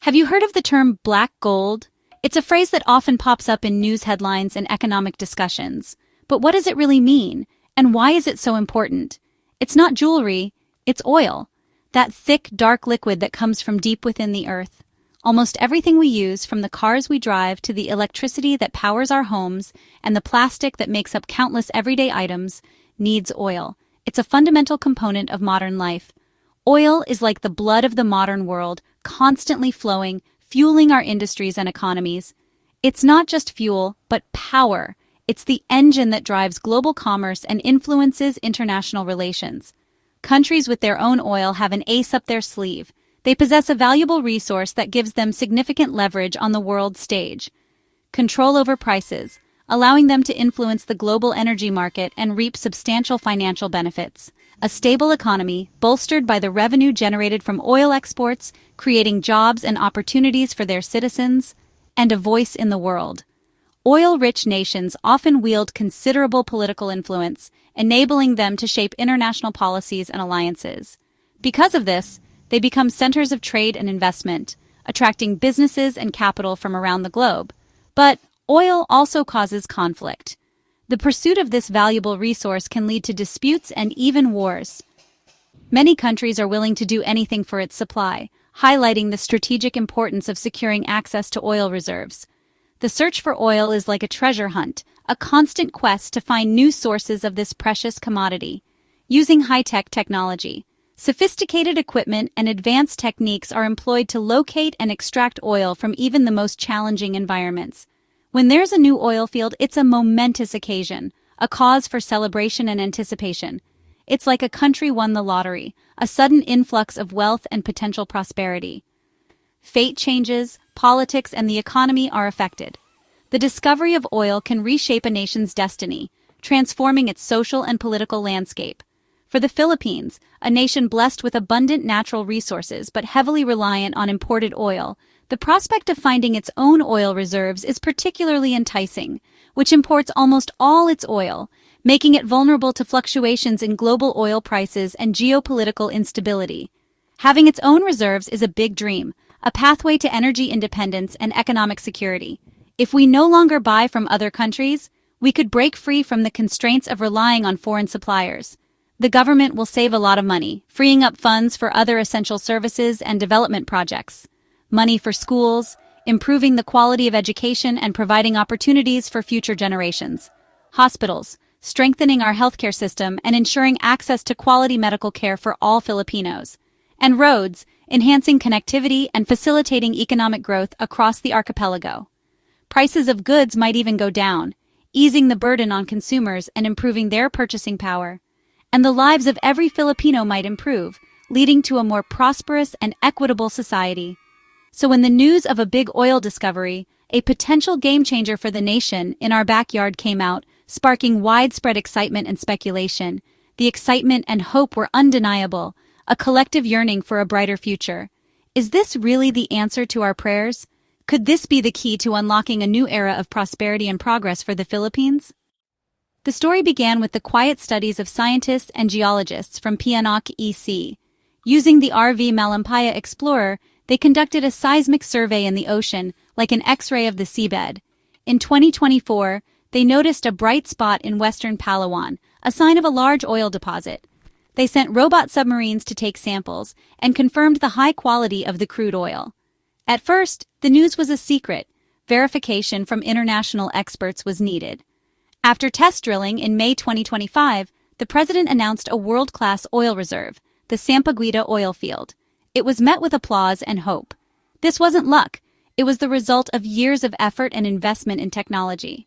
Have you heard of the term black gold? It's a phrase that often pops up in news headlines and economic discussions. But what does it really mean? And why is it so important? It's not jewelry, it's oil. That thick, dark liquid that comes from deep within the earth. Almost everything we use, from the cars we drive to the electricity that powers our homes and the plastic that makes up countless everyday items, needs oil. It's a fundamental component of modern life. Oil is like the blood of the modern world, constantly flowing, fueling our industries and economies. It's not just fuel, but power. It's the engine that drives global commerce and influences international relations. Countries with their own oil have an ace up their sleeve. They possess a valuable resource that gives them significant leverage on the world stage. Control over prices, allowing them to influence the global energy market and reap substantial financial benefits. A stable economy, bolstered by the revenue generated from oil exports, creating jobs and opportunities for their citizens, and a voice in the world. Oil-rich nations often wield considerable political influence, enabling them to shape international policies and alliances. Because of this, they become centers of trade and investment, attracting businesses and capital from around the globe. But oil also causes conflict. The pursuit of this valuable resource can lead to disputes and even wars. Many countries are willing to do anything for its supply, highlighting the strategic importance of securing access to oil reserves. The search for oil is like a treasure hunt, a constant quest to find new sources of this precious commodity. Using high-tech technology, sophisticated equipment and advanced techniques are employed to locate and extract oil from even the most challenging environments. When there's a new oil field, it's a momentous occasion, a cause for celebration and anticipation. It's like a country won the lottery, a sudden influx of wealth and potential prosperity. Fate changes, politics and the economy are affected. The discovery of oil can reshape a nation's destiny, transforming its social and political landscape. For the Philippines, a nation blessed with abundant natural resources but heavily reliant on imported oil, the prospect of finding its own oil reserves is particularly enticing, which imports almost all its oil, making it vulnerable to fluctuations in global oil prices and geopolitical instability. Having its own reserves is a big dream, a pathway to energy independence and economic security. If we no longer buy from other countries, we could break free from the constraints of relying on foreign suppliers. The government will save a lot of money, freeing up funds for other essential services and development projects. Money for schools, improving the quality of education and providing opportunities for future generations. Hospitals, strengthening our healthcare system and ensuring access to quality medical care for all Filipinos. And roads, enhancing connectivity and facilitating economic growth across the archipelago. Prices of goods might even go down, easing the burden on consumers and improving their purchasing power. And the lives of every Filipino might improve, leading to a more prosperous and equitable society. So when the news of a big oil discovery, a potential game-changer for the nation, in our backyard came out, sparking widespread excitement and speculation, the excitement and hope were undeniable, a collective yearning for a brighter future. Is this really the answer to our prayers? Could this be the key to unlocking a new era of prosperity and progress for the Philippines? The story began with the quiet studies of scientists and geologists from Paano, EC. Using the RV Malampaya Explorer, they conducted a seismic survey in the ocean, like an X-ray of the seabed. In 2024, they noticed a bright spot in western Palawan, a sign of a large oil deposit. They sent robot submarines to take samples and confirmed the high quality of the crude oil. At first, the news was a secret. Verification from international experts was needed. After test drilling in May 2025, the president announced a world-class oil reserve, the Sampaguita oil field. It was met with applause and hope. This wasn't luck. It was the result of years of effort and investment in technology.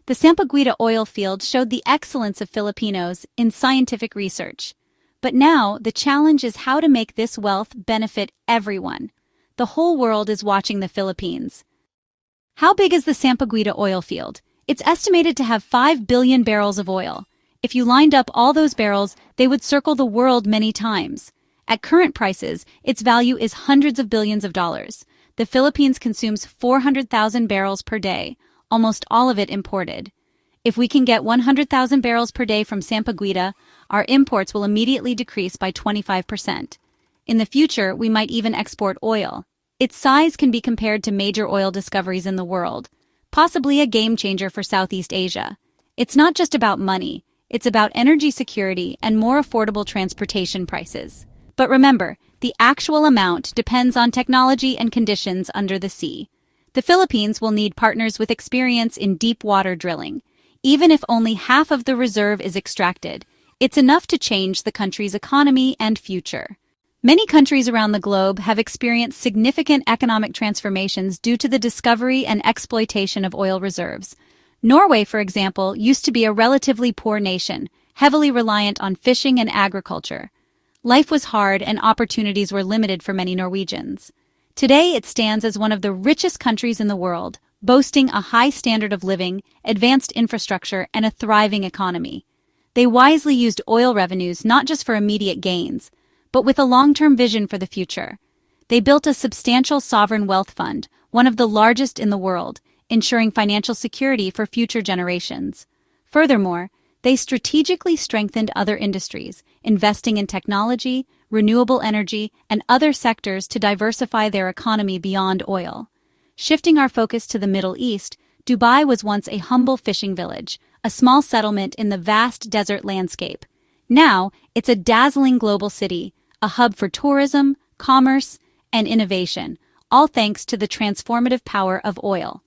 The Sampaguita oil field showed the excellence of Filipinos in scientific research. But now, the challenge is how to make this wealth benefit everyone. The whole world is watching the Philippines. How big is the Sampaguita oil field? It's estimated to have 5 billion barrels of oil. If you lined up all those barrels, they would circle the world many times. At current prices, its value is hundreds of billions of dollars. The Philippines consumes 400,000 barrels per day, almost all of it imported. If we can get 100,000 barrels per day from Sampaguita, our imports will immediately decrease by 25%. In the future, we might even export oil. Its size can be compared to major oil discoveries in the world, possibly a game changer for Southeast Asia. It's not just about money, it's about energy security and more affordable transportation prices. But remember, the actual amount depends on technology and conditions under the sea. The Philippines will need partners with experience in deep water drilling. Even if only half of the reserve is extracted, it's enough to change the country's economy and future. Many countries around the globe have experienced significant economic transformations due to the discovery and exploitation of oil reserves. Norway, for example, used to be a relatively poor nation, heavily reliant on fishing and agriculture. Life was hard and opportunities were limited for many Norwegians. Today, it stands as one of the richest countries in the world, boasting a high standard of living, advanced infrastructure, and a thriving economy. They wisely used oil revenues not just for immediate gains, but with a long-term vision for the future. They built a substantial sovereign wealth fund, one of the largest in the world, ensuring financial security for future generations. Furthermore, they strategically strengthened other industries, investing in technology, renewable energy, and other sectors to diversify their economy beyond oil. Shifting our focus to the Middle East, Dubai was once a humble fishing village, a small settlement in the vast desert landscape. Now, it's a dazzling global city, a hub for tourism, commerce, and innovation, all thanks to the transformative power of oil.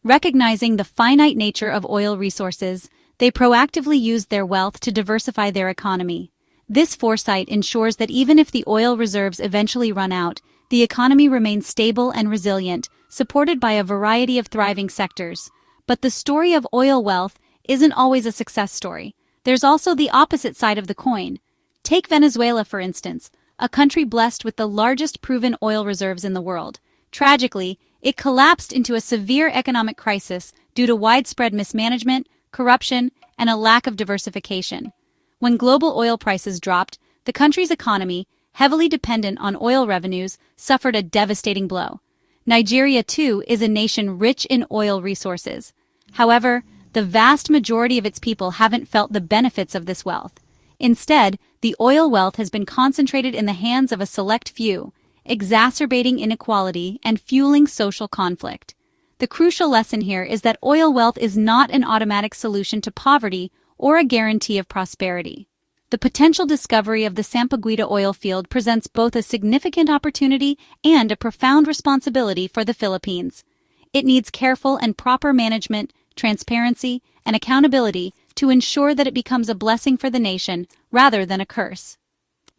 Recognizing the finite nature of oil resources, they proactively used their wealth to diversify their economy. This foresight ensures that even if the oil reserves eventually run out, the economy remains stable and resilient, supported by a variety of thriving sectors. But the story of oil wealth isn't always a success story. There's also the opposite side of the coin. Take Venezuela, for instance, a country blessed with the largest proven oil reserves in the world. Tragically, it collapsed into a severe economic crisis due to widespread mismanagement, corruption, and a lack of diversification. When global oil prices dropped, the country's economy, heavily dependent on oil revenues, suffered a devastating blow. Nigeria, too, is a nation rich in oil resources. However, the vast majority of its people haven't felt the benefits of this wealth. Instead, the oil wealth has been concentrated in the hands of a select few, exacerbating inequality and fueling social conflict. The crucial lesson here is that oil wealth is not an automatic solution to poverty or a guarantee of prosperity. The potential discovery of the Sampaguita oil field presents both a significant opportunity and a profound responsibility for the Philippines. It needs careful and proper management, transparency, and accountability to ensure that it becomes a blessing for the nation rather than a curse.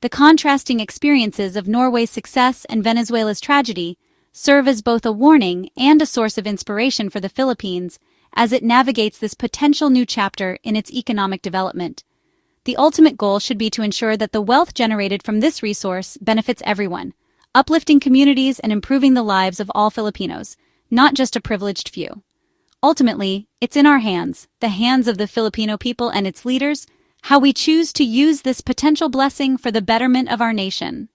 The contrasting experiences of Norway's success and Venezuela's tragedy serve as both a warning and a source of inspiration for the Philippines as it navigates this potential new chapter in its economic development. The ultimate goal should be to ensure that the wealth generated from this resource benefits everyone, uplifting communities and improving the lives of all Filipinos, not just a privileged few. Ultimately, it's in our hands, the hands of the Filipino people and its leaders, how we choose to use this potential blessing for the betterment of our nation.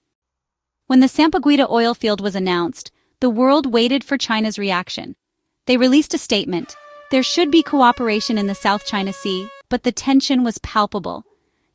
When the Sampaguita oil field was announced, the world waited for China's reaction. They released a statement. There should be cooperation in the South China Sea, but the tension was palpable.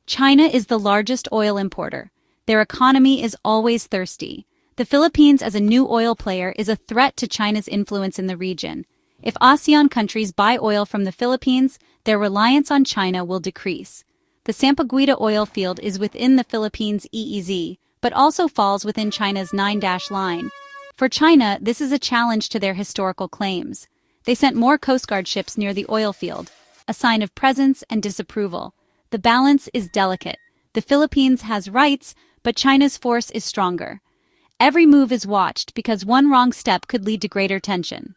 China is the largest oil importer. Their economy is always thirsty. The Philippines as a new oil player is a threat to China's influence in the region. If ASEAN countries buy oil from the Philippines, their reliance on China will decrease. The Sampaguita oil field is within the Philippines' EEZ, but also falls within China's 9-dash line. For China, this is a challenge to their historical claims. They sent more Coast Guard ships near the oil field, a sign of presence and disapproval. The balance is delicate. The Philippines has rights, but China's force is stronger. Every move is watched because one wrong step could lead to greater tension.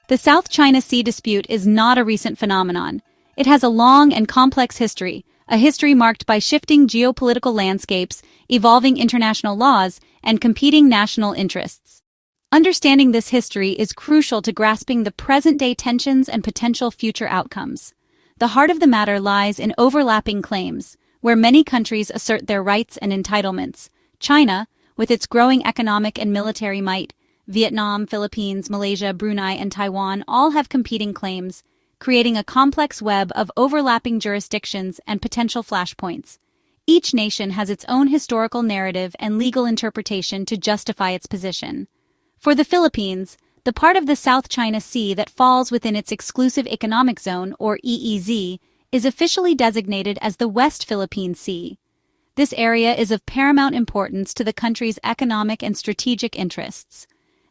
The South China Sea dispute is not a recent phenomenon. It has a long and complex history, a history marked by shifting geopolitical landscapes, evolving international laws, and competing national interests. Understanding this history is crucial to grasping the present-day tensions and potential future outcomes. The heart of the matter lies in overlapping claims, where many countries assert their rights and entitlements. China, with its growing economic and military might, Vietnam, Philippines, Malaysia, Brunei, and Taiwan all have competing claims, creating a complex web of overlapping jurisdictions and potential flashpoints. Each nation has its own historical narrative and legal interpretation to justify its position. For the Philippines, the part of the South China Sea that falls within its exclusive economic zone, or EEZ, is officially designated as the West Philippine Sea. This area is of paramount importance to the country's economic and strategic interests.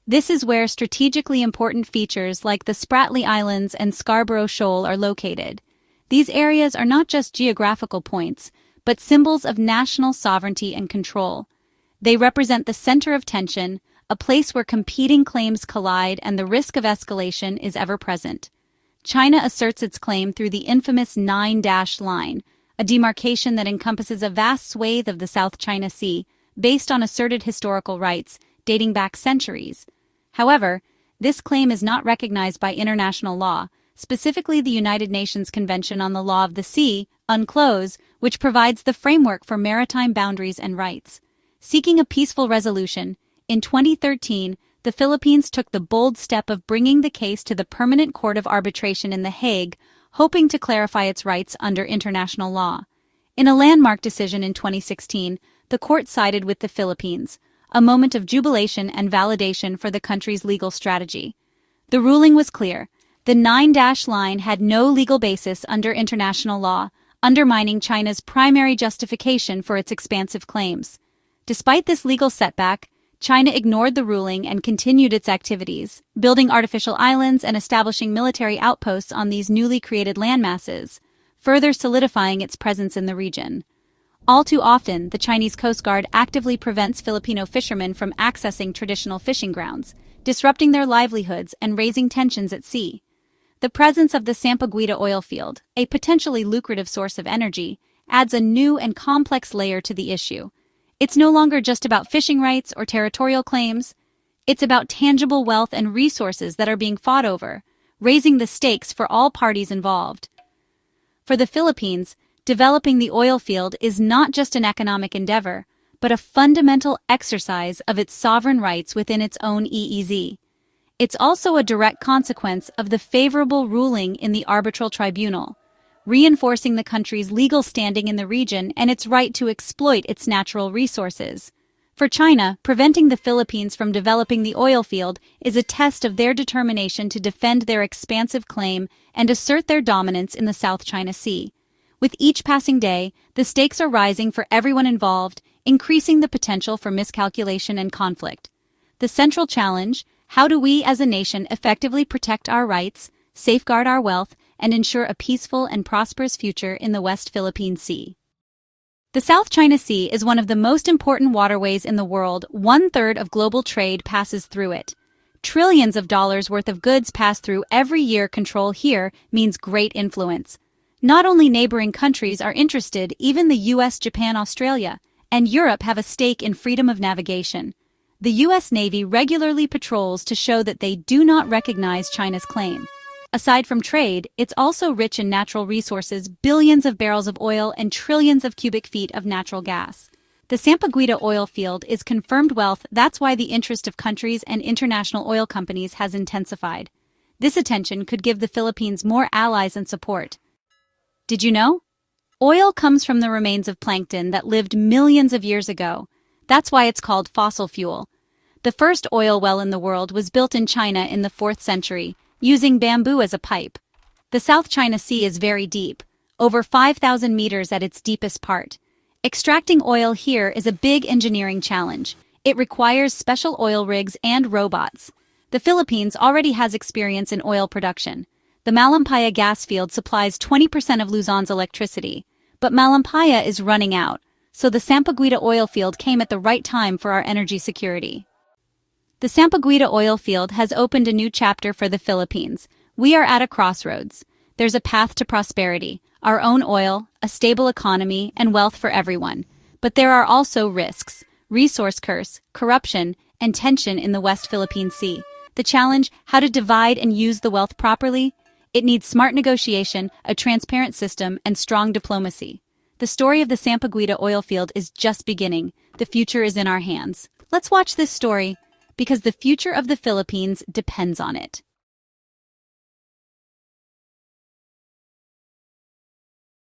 This is where strategically important features like the Spratly Islands and Scarborough Shoal are located. These areas are not just geographical points, but symbols of national sovereignty and control. They represent the center of tension, a place where competing claims collide and the risk of escalation is ever present. China asserts its claim through the infamous Nine-Dash Line, a demarcation that encompasses a vast swathe of the South China Sea, based on asserted historical rights dating back centuries. However, this claim is not recognized by international law, specifically the United Nations Convention on the Law of the Sea, UNCLOS, which provides the framework for maritime boundaries and rights. Seeking a peaceful resolution, in 2013, the Philippines took the bold step of bringing the case to the Permanent Court of Arbitration in The Hague, hoping to clarify its rights under international law. In a landmark decision in 2016, the court sided with the Philippines, a moment of jubilation and validation for the country's legal strategy. The ruling was clear. The Nine-Dash Line had no legal basis under international law, undermining China's primary justification for its expansive claims. Despite this legal setback, China ignored the ruling and continued its activities, building artificial islands and establishing military outposts on these newly created landmasses, further solidifying its presence in the region. All too often, the Chinese Coast Guard actively prevents Filipino fishermen from accessing traditional fishing grounds, disrupting their livelihoods and raising tensions at sea. The presence of the Sampaguita oil field, a potentially lucrative source of energy, adds a new and complex layer to the issue. It's no longer just about fishing rights or territorial claims. It's about tangible wealth and resources that are being fought over, raising the stakes for all parties involved. For the Philippines, developing the oil field is not just an economic endeavor, but a fundamental exercise of its sovereign rights within its own EEZ. It's also a direct consequence of the favorable ruling in the arbitral tribunal, reinforcing the country's legal standing in the region and its right to exploit its natural resources. For China, preventing the Philippines from developing the oil field is a test of their determination to defend their expansive claim and assert their dominance in the South China Sea. With each passing day, the stakes are rising for everyone involved, increasing the potential for miscalculation and conflict. The central challenge: how do we as a nation effectively protect our rights, safeguard our wealth, and ensure a peaceful and prosperous future in the West Philippine Sea? The South China Sea is one of the most important waterways in the world. 1/3 of global trade passes through it. Trillions of dollars worth of goods pass through every year. Control here means great influence. Not only neighboring countries are interested, even the US, Japan, Australia, and Europe have a stake in freedom of navigation. The US Navy regularly patrols to show that they do not recognize China's claim. Aside from trade, it's also rich in natural resources, billions of barrels of oil and trillions of cubic feet of natural gas. The Sampaguita oil field is confirmed wealth. That's why the interest of countries and international oil companies has intensified. This attention could give the Philippines more allies and support. Did you know? Oil comes from the remains of plankton that lived millions of years ago. That's why it's called fossil fuel. The first oil well in the world was built in China in the 4th century, using bamboo as a pipe. The South China Sea is very deep, over 5,000 meters at its deepest part. Extracting oil here is a big engineering challenge. It requires special oil rigs and robots. The Philippines already has experience in oil production. The Malampaya gas field supplies 20% of Luzon's electricity, but Malampaya is running out, so the Sampaguita oil field came at the right time for our energy security. The Sampaguita oil field has opened a new chapter for the Philippines. We are at a crossroads. There's a path to prosperity, our own oil, a stable economy, and wealth for everyone. But there are also risks: resource curse, corruption, and tension in the West Philippine Sea. The challenge: how to divide and use the wealth properly? It needs smart negotiation, a transparent system, and strong diplomacy. The story of the Sampaguita oil field is just beginning. The future is in our hands. Let's watch this story, because the future of the Philippines depends on it.